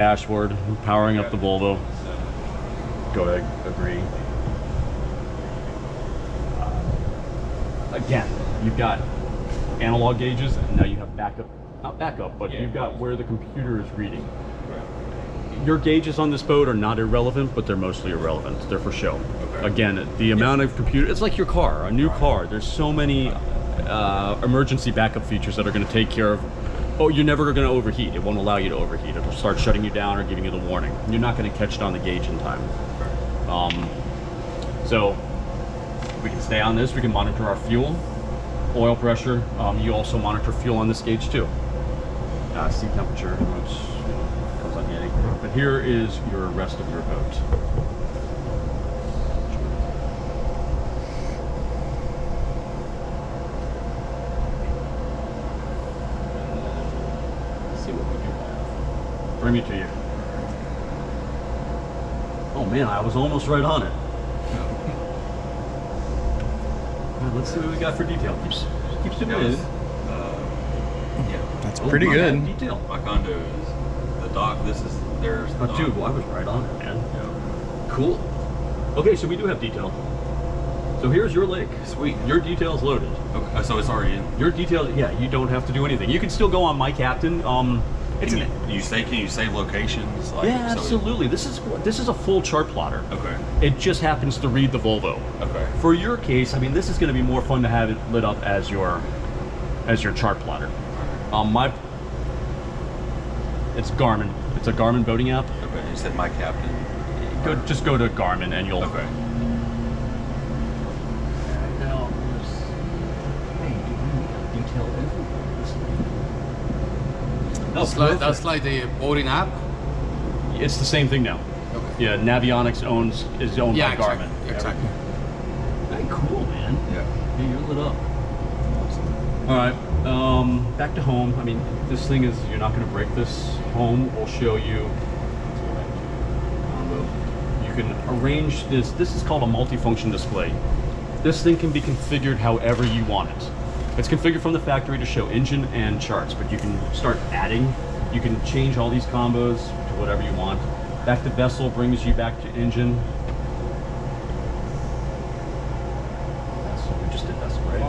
Dashboard, powering up the Volvo. Go to agree. Again, you've got analog gauges, and now you have backup, not backup, but you've got where the computer is reading. Your gauges on this boat are not irrelevant, but they're mostly irrelevant. They're for show. Okay. Again, the amount of computer, it's like your car, a new car. There's so many emergency backup features that are going to take care of. Oh, you're never going to overheat. It won't allow you to overheat. It'll start shutting you down or giving you the warning. You're not going to catch it on the gauge in time. So we can stay on this. We can monitor our fuel, oil pressure. You also monitor fuel on this gauge too. Seat temperature, which comes on handy. But here is your rest of your boat. Bring me to you. Oh man, I was almost right on it. Right, let's see what we got for detail. Keeps it in. Yeah, that's pretty good. Detail. My condo is the dock. This is there's. The Dude, well, I was right on it, man. Yeah. Cool. Okay, so we do have detail. So here's your lake. Sweet. Your detail's loaded. Okay, so it's already in. Your detail, yeah. You don't have to do anything. You can still go on My Captain. Can you save locations? Like, yeah, absolutely. This is a full chart plotter. Okay. It just happens to read the Volvo. Okay. For your case, I mean, this is going to be more fun to have it lit up as your chart plotter. It's Garmin. It's a Garmin boating app. Okay. You said My Captain. Just go to Garmin and you'll. Okay. Now, detail everywhere. Oh, that's like the boating app? It's the same thing now. Okay. Yeah, Navionics is owned by Garmin. Exactly. Very cool, man. Yeah. You're lit up. All right, back to home. I mean, this thing is, you're not going to break this. Home will show you. You can arrange this. This is called a multifunction display. This thing can be configured however you want it. It's configured from the factory to show engine and charts, but you can start adding. You can change all these combos to whatever you want. Back to vessel brings you back to engine. We just did vessel, right?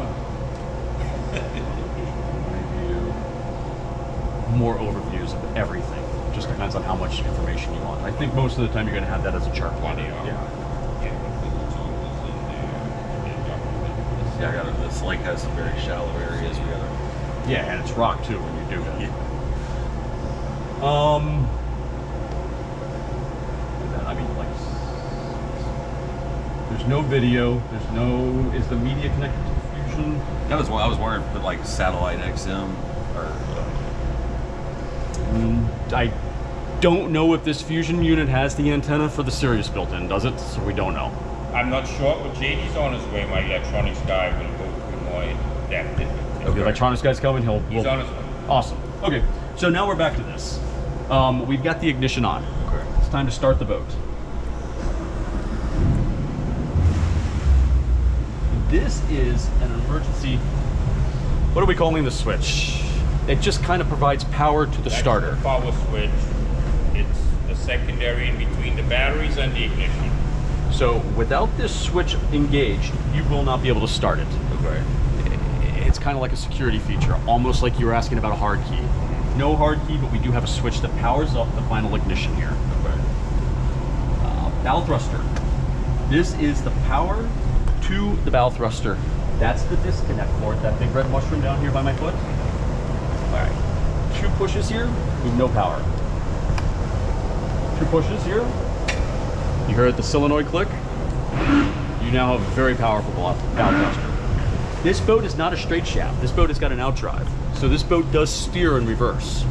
More overviews of everything. Just depends on how much information you want. I think most of the time you're going to have that as a chart plotter. Yeah. Yeah, I got it. This lake has some very shallow areas. We gotta. Yeah, and it's rock too when you do that. Yeah. And then, I mean, like, there's no video. There's no. Is the media connected to the Fusion? That was what I was wondering. Put like satellite XM or. I don't know if this Fusion unit has the antenna for the Sirius built in. Does it? So we don't know. I'm not sure, but JD's on his way. My electronics guy will go through more in depth. Okay, the electronics guy's coming. He's on his way. Awesome. Okay, so now we're back to this. We've got the ignition on. Okay. It's time to start the boat. This is an emergency. What are we calling the switch? It just kind of provides power to the starter. The power switch. It's the secondary in between the batteries and the ignition. So without this switch engaged, you will not be able to start it. Okay. It's kind of like a security feature, almost like you were asking about a hard key. No hard key, but we do have a switch that powers up the final ignition here. Okay. Bow thruster. This is the power to the bow thruster. That's the disconnect port, that big red mushroom down here by my foot. All right, 2 pushes here, we have no power. 2 pushes here. You heard the solenoid click. You now have a very powerful bow thruster. This boat is not a straight shaft. This boat has got an outdrive. So this boat does steer in reverse.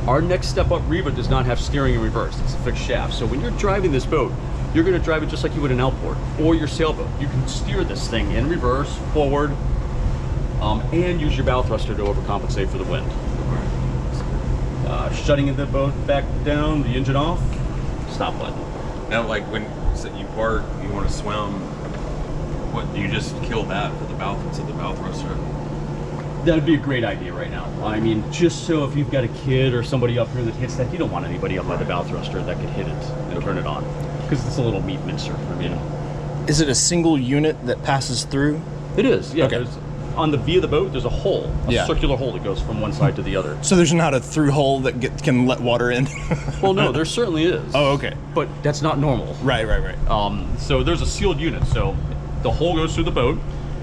Our next step up Riva does not have steering in reverse. It's a fixed shaft. So when you're driving this boat, you're going to drive it just like you would an outboard or your sailboat. You can steer this thing in reverse, forward, and use your bow thruster to overcompensate for the wind. Shutting the boat back down, the engine off, stop button. Now, like when you park, you want to swim. What do you just kill that for the bow thruster? That would be a great idea right now. I mean, just so if you've got a kid or somebody up here that hits that, you don't want anybody up by the bow thruster that could hit it and turn it on. Because it's a little meat mincer. I mean, Is it a single unit that passes through? it is. Yeah. Okay. There's, on the V of the boat, there's a hole, a Yeah. circular hole that goes from one side to the other. So there's not a through hole that can let water in? Well, no, there certainly is. Oh, okay. But that's not normal. Right. So there's a sealed unit. So the hole goes through the boat,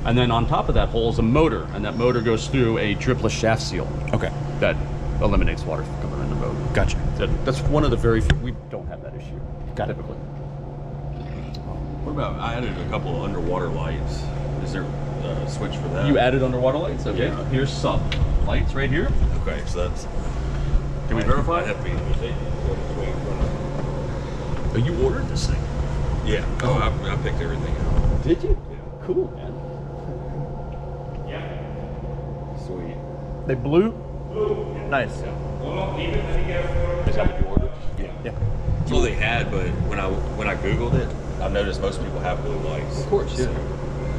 and then on top of that hole is a motor, and that motor goes through a dripless shaft seal Okay. that eliminates water from coming in the boat. Gotcha. That's one of the very few. We don't have that issue. Got it. typically. What about, I added a couple of underwater lights. Is there a switch for that? You added underwater lights? Okay. Yeah. Here's sub lights right here. Okay, so that's... Can we verify? I'd have to be... Oh, you ordered this thing? Yeah. Oh, I picked everything out. Did you? Yeah. Cool, man. Sweet. They blew? Nice. Is that what you ordered? Yeah. That's all they had, but when I Googled it, I noticed most people have blue lights. Of course, yeah.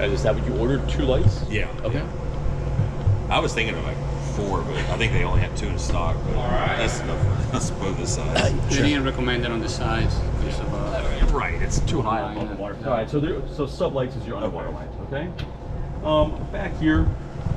And is that what you ordered? 2 lights? Yeah. Okay. Yeah. I was thinking of like 4, but I think they only have 2 in stock. But that's enough. That's both the size. They didn't recommend it on the sides because of Right, it's too high high, on the yeah. water. All right, so sub lights is your underwater lights, okay? Back here,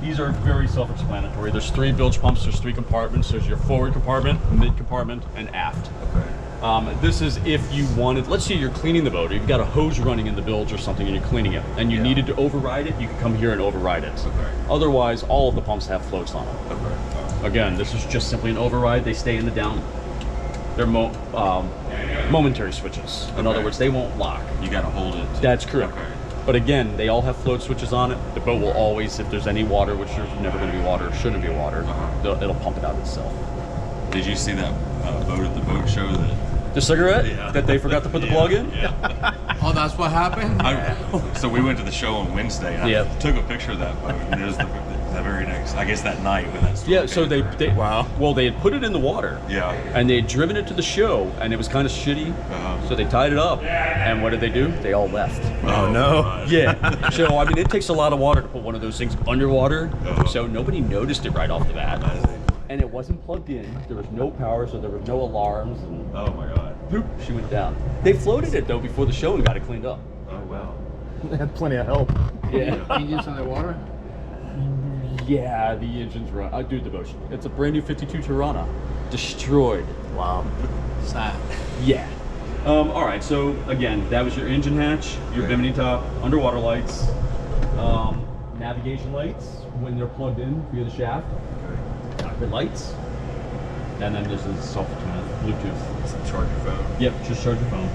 these are very self-explanatory. There's 3 bilge pumps, there's 3 compartments. There's your forward compartment, mid compartment, and aft. Okay. This is if you wanted, let's say you're cleaning the boat, or you've got a hose running in the bilge or something and you're cleaning it, and you Yeah. needed to override it, you could come here and override it. Okay. Otherwise, all of the pumps have floats on them. Okay. Again, this is just simply an override. They stay in the down. They're momentary switches. In other Okay. words, they won't lock. You got to hold it. That's correct. Okay. But again, they all have float switches on it. The boat will always, if there's any water, which there's never going to be water, shouldn't be water, it'll pump it out itself. Did you see that boat at the boat show that... The cigarette Yeah. that they forgot to put the plug in? Yeah. Oh, that's what happened? So we went to the show on Wednesday, and Yeah. I took a picture of that boat, and it was the very next, I guess that night when that storm Yeah, so came through. well, they had put it in the water. Yeah. And they had driven it to the show, and it was kind of shitty. So they tied it up. And what did they do? They all left. Oh, no. God. Yeah. So, I mean, it takes a lot of water to put one of those things underwater. Uh-huh. So nobody noticed it right off the bat. I see. And it wasn't plugged in. There was no power, so there was no alarms. And Oh my God. boop, she went down. They floated it, though, before the show and got it cleaned up. Oh wow. They had plenty of help. Yeah. Engines underwater? Yeah, the engine's run. I do devotion. It's a brand new 52 Tirana. Destroyed. Wow. Sad. Yeah. All right, so again, that was your engine hatch, your Okay. bimini top, underwater lights, navigation lights when they're plugged in via the shaft, cockpit lights, and then this is self-tuning Bluetooth. Charge your phone. Yep, just charge your phone.